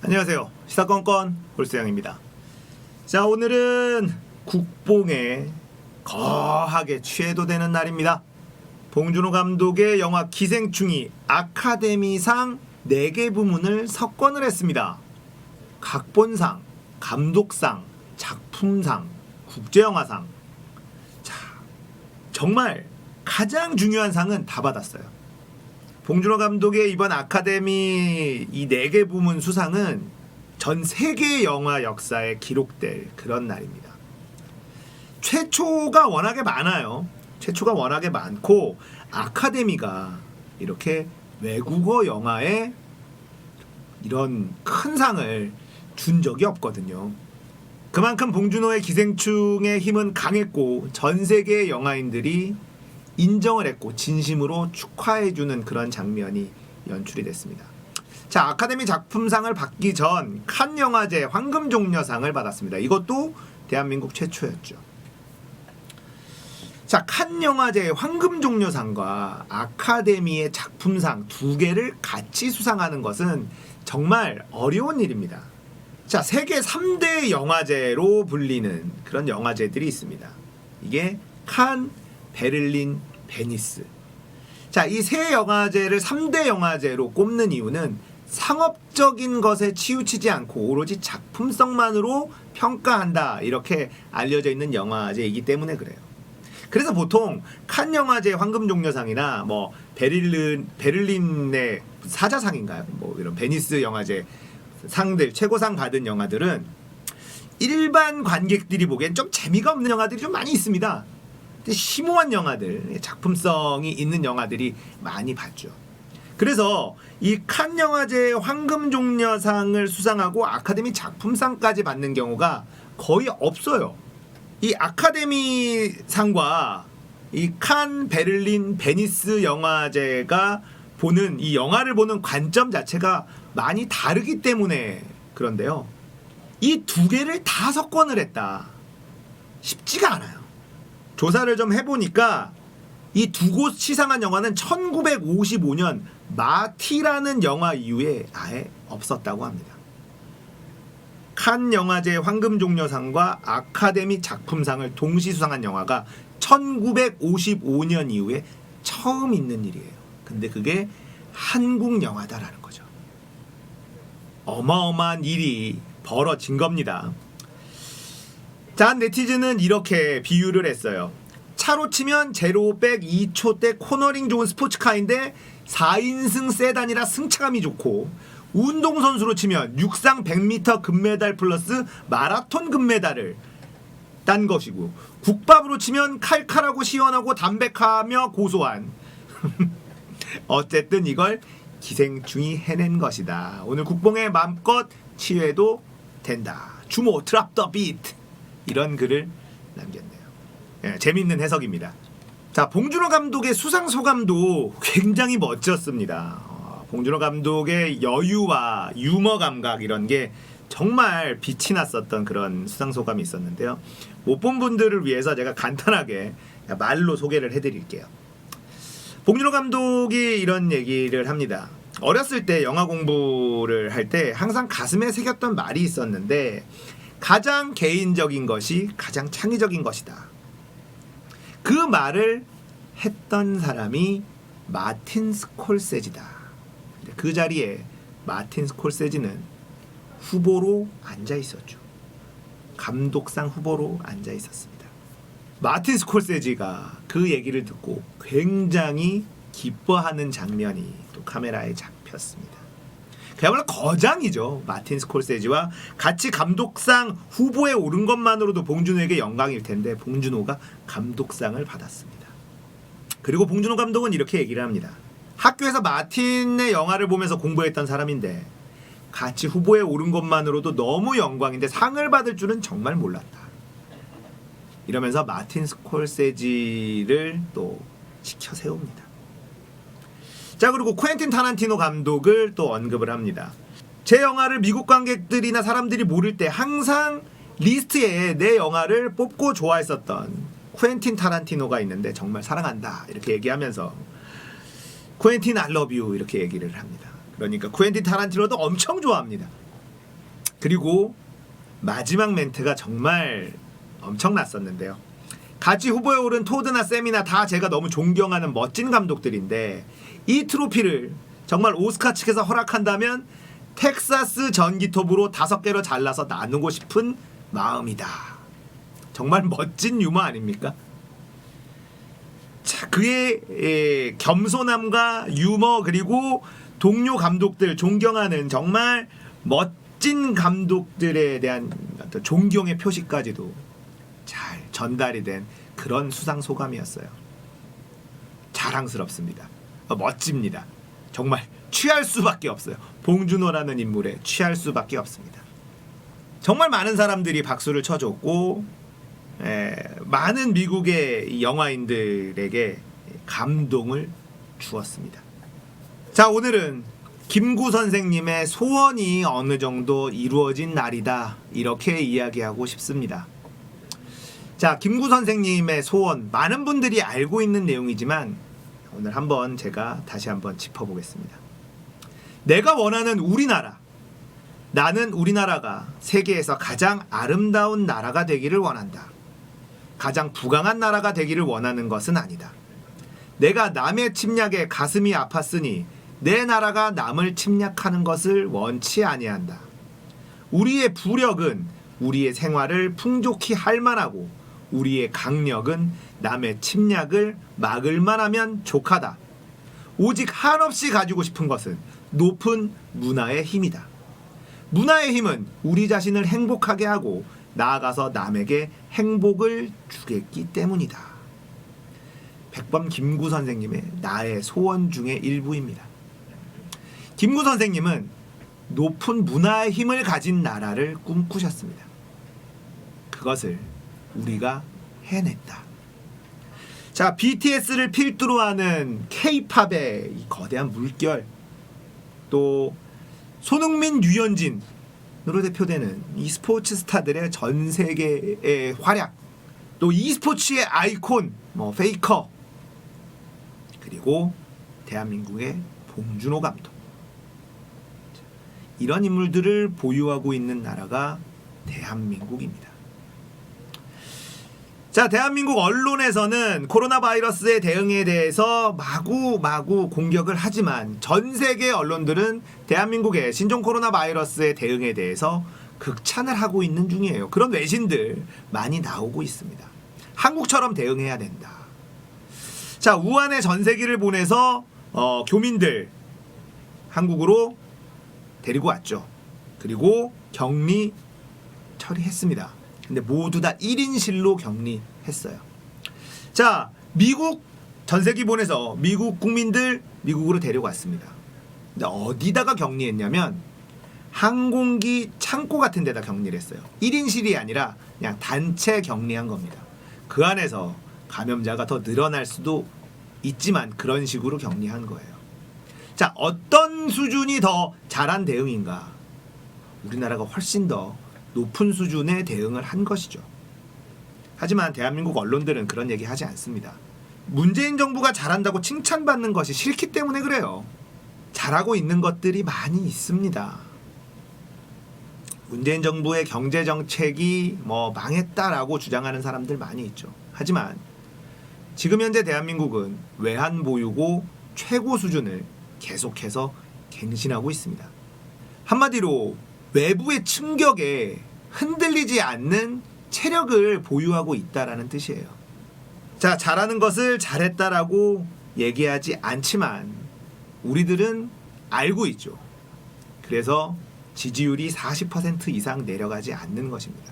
안녕하세요. 시사건건 골수영입니다. 자, 오늘은 국뽕에 거하게 취해도 되는 날입니다. 봉준호 감독의 영화 기생충이 아카데미상 4개 부문을 석권을 했습니다. 각본상, 감독상, 작품상, 국제영화상. 자, 정말 가장 중요한 상은 다 받았어요. 봉준호 감독의 이번 아카데미 이 4개 부문 수상은 전 세계 영화 역사에 기록될 그런 날입니다. 최초가 워낙에 많아요. 최초가 워낙에 많고 아카데미가 이렇게 외국어 영화에 이런 큰 상을 준 적이 없거든요. 그만큼 봉준호의 기생충의 힘은 강했고 전 세계의 영화인들이 인정을 했고 진심으로 축하해주는 그런 장면이 연출이 됐습니다. 자, 아카데미 작품상을 받기 전 칸 영화제 황금종려상을 받았습니다. 이것도 대한민국 최초였죠. 자, 칸 영화제 황금종려상과 아카데미의 작품상 2개를 같이 수상하는 것은 정말 어려운 일입니다. 자, 세계 3대 영화제로 불리는 그런 영화제들이 있습니다. 이게 칸, 베를린, 베니스. 자, 이 세 영화제를 3대 영화제로 꼽는 이유는 상업적인 것에 치우치지 않고 오로지 작품성만으로 평가한다, 이렇게 알려져 있는 영화제이기 때문에 그래요. 그래서 보통 칸 영화제 황금종려상이나 뭐 베를린의 사자상인가요? 뭐 이런 베니스 영화제 상들, 최고상 받은 영화들은 일반 관객들이 보기엔 좀 재미가 없는 영화들이 좀 많이 있습니다. 심오한 영화들, 작품성이 있는 영화들이 많이 봤죠. 그래서 이 칸 영화제 황금종려상을 수상하고 아카데미 작품상까지 받는 경우가 거의 없어요. 이 아카데미상과 이 칸, 베를린, 베니스 영화제가 보는 이 영화를 보는 관점 자체가 많이 다르기 때문에 그런데요. 이 2개를 다 석권을 했다. 쉽지가 않아요. 조사를 좀 해보니까 이 2곳 시상한 영화는 1955년 마티라는 영화 이후에 아예 없었다고 합니다. 칸 영화제 황금종려상과 아카데미 작품상을 동시 수상한 영화가 1955년 이후에 처음 있는 일이에요. 근데 그게 한국 영화다라는 거죠. 어마어마한 일이 벌어진 겁니다. 자, 네티즌은 이렇게 비유를 했어요. 차로 치면 제로백 2초대 코너링 좋은 스포츠카인데 4인승 세단이라 승차감이 좋고, 운동선수로 치면 육상 100m 금메달 플러스 마라톤 금메달을 딴 것이고, 국밥으로 치면 칼칼하고 시원하고 담백하며 고소한 어쨌든 이걸 기생충이 해낸 것이다. 오늘 국뽕에 마음껏 취해도 된다. 주모 트랍 더 비트, 이런 글을 남겼네요. 예, 재밌는 해석입니다. 자, 봉준호 감독의 수상 소감도 굉장히 멋졌습니다. 봉준호 감독의 여유와 유머 감각, 이런 게 정말 빛이 났었던 그런 수상 소감이 있었는데요. 못 본 분들을 위해서 제가 간단하게 말로 소개를 해드릴게요. 봉준호 감독이 이런 얘기를 합니다. 어렸을 때 영화 공부를 할 때 항상 가슴에 새겼던 말이 있었는데, 가장 개인적인 것이 가장 창의적인 것이다. 그 말을 했던 사람이 마틴 스콜세지다. 그 자리에 마틴 스콜세지는 후보로 앉아 있었죠. 감독상 후보로 앉아 있었습니다. 마틴 스콜세지가 그 얘기를 듣고 굉장히 기뻐하는 장면이 또 카메라에 잡혔습니다. 그야말로 거장이죠. 마틴 스콜세지와 같이 감독상 후보에 오른 것만으로도 봉준호에게 영광일 텐데 봉준호가 감독상을 받았습니다. 그리고 봉준호 감독은 이렇게 얘기를 합니다. 학교에서 마틴의 영화를 보면서 공부했던 사람인데 같이 후보에 오른 것만으로도 너무 영광인데 상을 받을 줄은 정말 몰랐다. 이러면서 마틴 스콜세지를 또 지켜 세웁니다. 자, 그리고 쿠엔틴 타란티노 감독을 또 언급을 합니다. 제 영화를 미국 관객들이나 사람들이 모를 때 항상 리스트에 내 영화를 뽑고 좋아했었던 쿠엔틴 타란티노가 있는데 정말 사랑한다, 이렇게 얘기하면서 쿠엔틴 I love you 이렇게 얘기를 합니다. 그러니까 쿠엔틴 타란티노도 엄청 좋아합니다. 그리고 마지막 멘트가 정말 엄청났었는데요. 같이 후보에 오른 토드나 샘이나 다 제가 너무 존경하는 멋진 감독들인데 이 트로피를 정말 오스카 측에서 허락한다면 텍사스 전기톱으로 5개로 잘라서 나누고 싶은 마음이다. 정말 멋진 유머 아닙니까? 자, 그의 겸손함과 유머 그리고 동료 감독들 존경하는 정말 멋진 감독들에 대한 어떤 존경의 표시까지도 잘 전달이 된 그런 수상 소감이었어요. 자랑스럽습니다. 멋집니다. 정말 취할 수밖에 없어요. 봉준호라는 인물에 취할 수밖에 없습니다. 정말 많은 사람들이 박수를 쳐줬고 많은 미국의 영화인들에게 감동을 주었습니다. 자, 오늘은 김구 선생님의 소원이 어느 정도 이루어진 날이다, 이렇게 이야기하고 싶습니다. 자, 김구 선생님의 소원, 많은 분들이 알고 있는 내용이지만 오늘 한번 제가 다시 한번 짚어보겠습니다. 내가 원하는 우리나라, 나는 우리나라가 세계에서 가장 아름다운 나라가 되기를 원한다. 가장 부강한 나라가 되기를 원하는 것은 아니다. 내가 남의 침략에 가슴이 아팠으니 내 나라가 남을 침략하는 것을 원치 아니한다. 우리의 부력은 우리의 생활을 풍족히 할 만하고 우리의 강력은 남의 침략을 막을 만하면 족하다. 오직 한없이 가지고 싶은 것은 높은 문화의 힘이다. 문화의 힘은 우리 자신을 행복하게 하고 나아가서 남에게 행복을 주겠기 때문이다. 백범 김구 선생님의 나의 소원 중의 일부입니다. 김구 선생님은 높은 문화의 힘을 가진 나라를 꿈꾸셨습니다. 그것을 우리가 해냈다. 자, BTS를 필두로 하는 K-팝의 이 거대한 물결, 또 손흥민, 류현진으로 대표되는 이 스포츠 스타들의 전 세계의 활약, 또 e스포츠의 아이콘 페이커, 그리고 대한민국의 봉준호 감독, 이런 인물들을 보유하고 있는 나라가 대한민국입니다. 자, 대한민국 언론에서는 코로나 바이러스의 대응에 대해서 마구 공격을 하지만 전 세계 언론들은 대한민국의 신종 코로나 바이러스의 대응에 대해서 극찬을 하고 있는 중이에요. 그런 외신들 많이 나오고 있습니다. 한국처럼 대응해야 된다. 자, 우한에 전세기를 보내서 교민들 한국으로 데리고 왔죠. 그리고 격리 처리했습니다. 근데 모두 다 1인실로 격리했어요. 자, 미국 전세기 보내서 미국 국민들 미국으로 데려갔습니다. 근데 어디다가 격리했냐면 항공기 창고 같은 데다 격리를 했어요. 1인실이 아니라 그냥 단체 격리한 겁니다. 그 안에서 감염자가 더 늘어날 수도 있지만 그런 식으로 격리한 거예요. 자, 어떤 수준이 더 잘한 대응인가? 우리나라가 훨씬 더 높은 수준의 대응을 한 것이죠. 하지만 대한민국 언론들은 그런 얘기 하지 않습니다. 문재인 정부가 잘한다고 칭찬받는 것이 싫기 때문에 그래요. 잘하고 있는 것들이 많이 있습니다. 문재인 정부의 경제정책이 망했다라고 주장하는 사람들 많이 있죠. 하지만 지금 현재 대한민국은 외환보유고 최고 수준을 계속해서 갱신하고 있습니다. 한마디로 외부의 충격에 흔들리지 않는 체력을 보유하고 있다라는 뜻이에요. 자, 잘하는 것을 잘했다라고 얘기하지 않지만 우리들은 알고 있죠. 그래서 지지율이 40% 이상 내려가지 않는 것입니다.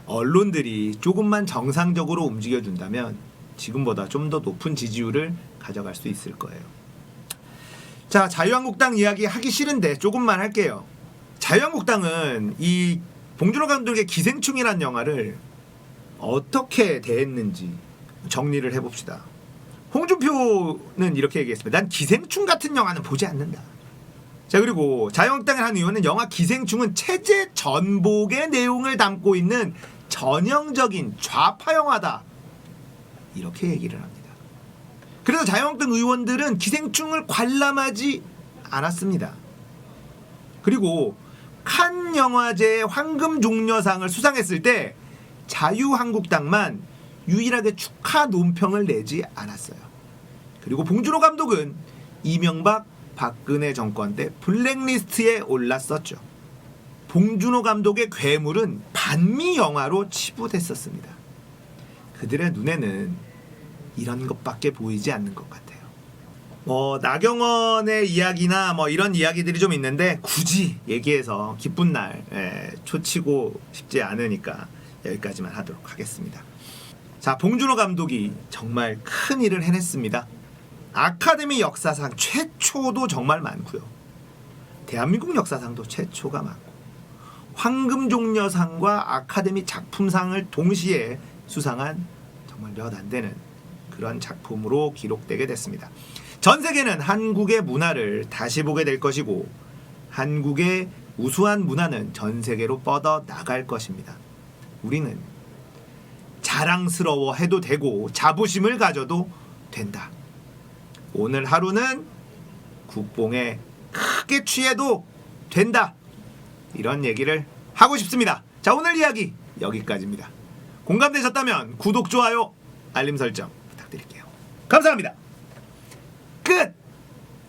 언론들이 조금만 정상적으로 움직여준다면 지금보다 좀 더 높은 지지율을 가져갈 수 있을 거예요. 자, 자유한국당 이야기 하기 싫은데 조금만 할게요. 자유한국당은 이 봉준호 감독의 기생충이란 영화를 어떻게 대했는지 정리를 해봅시다. 홍준표는 이렇게 얘기했습니다. 난 기생충 같은 영화는 보지 않는다. 자, 그리고 자유한국당의 한 의원은 영화 기생충은 체제 전복의 내용을 담고 있는 전형적인 좌파 영화다, 이렇게 얘기를 합니다. 그래서 자유한국당 의원들은 기생충을 관람하지 않았습니다. 그리고 칸 영화제의 황금 종려상을 수상했을 때 자유한국당만 유일하게 축하 논평을 내지 않았어요. 그리고 봉준호 감독은 이명박 박근혜 정권 때 블랙리스트에 올랐었죠. 봉준호 감독의 괴물은 반미 영화로 치부됐었습니다. 그들의 눈에는 이런 것밖에 보이지 않는 것 같아요. 나경원의 이야기나 이런 이야기들이 좀 있는데 굳이 얘기해서 기쁜 날 초치고 싶지 않으니까 여기까지만 하도록 하겠습니다. 자, 봉준호 감독이 정말 큰 일을 해냈습니다. 아카데미 역사상 최초도 정말 많고요. 대한민국 역사상도 최초가 많고 황금종려상과 아카데미 작품상을 동시에 수상한 정말 몇 안 되는 그런 작품으로 기록되게 됐습니다. 전 세계는 한국의 문화를 다시 보게 될 것이고 한국의 우수한 문화는 전 세계로 뻗어 나갈 것입니다. 우리는 자랑스러워해도 되고 자부심을 가져도 된다. 오늘 하루는 국뽕에 크게 취해도 된다. 이런 얘기를 하고 싶습니다. 자, 오늘 이야기 여기까지입니다. 공감되셨다면 구독, 좋아요, 알림 설정 부탁드릴게요. 감사합니다.